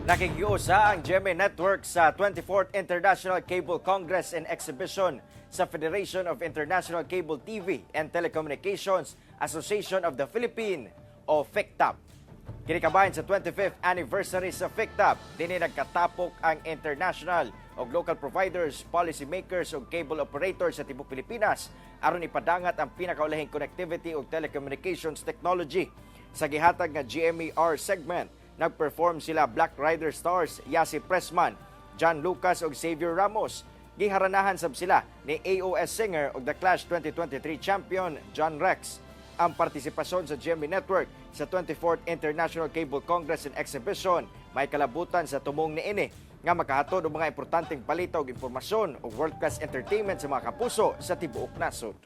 Nakikiusa ang GMA Network sa 24th International Cable Congress and Exhibition sa Federation of International Cable TV and Telecommunications Association of the Philippines o FICTAP. Kinikabayan sa 25th anniversary sa FICTAP, dini nagkatapok ang international o local providers, policymakers o cable operators sa tibok Pilipinas aron ipadangat ang pinakaulahing connectivity o telecommunications technology. Sa gihatag nga GMAR segment, nag-perform sila Black Rider Stars, Yasi Pressman, John Lucas ug Xavier Ramos. Giharanahan sab sila ni AOS singer ug The Clash 2023 champion John Rex. Ang partisipasyon sa GMA Network sa 24th International Cable Congress and Exhibition may kalabutan sa tumong niini nga makahatod og mga importanteng balita ug impormasyon ug world-class entertainment sa mga kapuso sa tibuok nasod.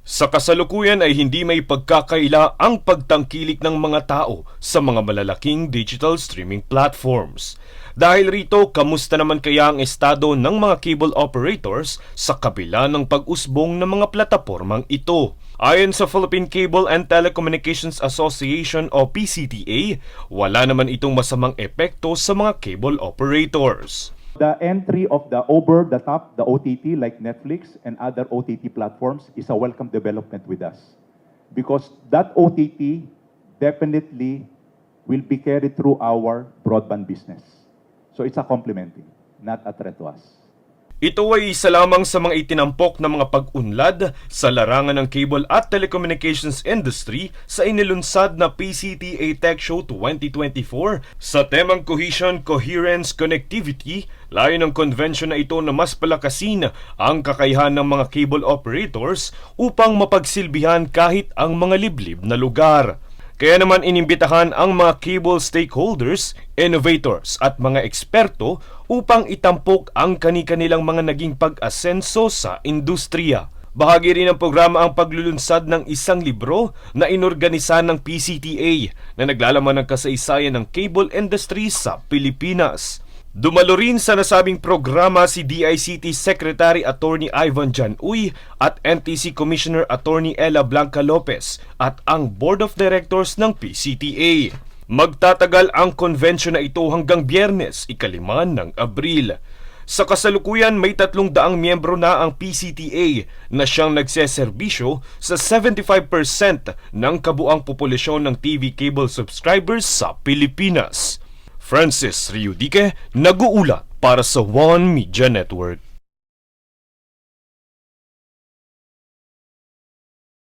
Sa kasalukuyan ay hindi may pagkakaila ang pagtangkilik ng mga tao sa mga malalaking digital streaming platforms. Dahil rito, kamusta naman kaya ang estado ng mga cable operators sa kabila ng pag-usbong ng mga platapormang ito? Ayon sa Philippine Cable and Telecommunications Association o PCTA, wala naman itong masamang epekto sa mga cable operators. The entry of the over-the-top, the OTT like Netflix and other OTT platforms is a welcome development with us. Because that OTT definitely will be carried through our broadband business. So it's a complementing, not a threat to us. Ito ay isa lamang sa mga itinampok na mga pag-unlad sa larangan ng cable at telecommunications industry sa inilunsad na PCTA Tech Show 2024 sa temang Cohesion, Coherence, Connectivity. Layo ng convention na ito na mas palakasin ang kakayahan ng mga cable operators upang mapagsilbihan kahit ang mga liblib na lugar. Kaya naman inimbitahan ang mga cable stakeholders, innovators at mga eksperto upang itampok ang kani-kanilang mga naging pag-asenso sa industriya. Bahagi rin ng programa ang paglulunsad ng isang libro na inorganisa ng PCTA na naglalaman ng kasaysayan ng cable industry sa Pilipinas. Dumalo rin sa nasabing programa si DICT Secretary Attorney Ivan Jan Uy at NTC Commissioner Attorney Ella Blanca Lopez at ang Board of Directors ng PCTA. Magtatagal ang convention na ito hanggang Biyernes, 5 ng Abril. Sa kasalukuyan, may 300 miyembro na ang PCTA na siyang nagseserbisyo sa 75% ng kabuang populasyon ng TV cable subscribers sa Pilipinas. Francis Riudique, nag-uulat para sa One Media Network.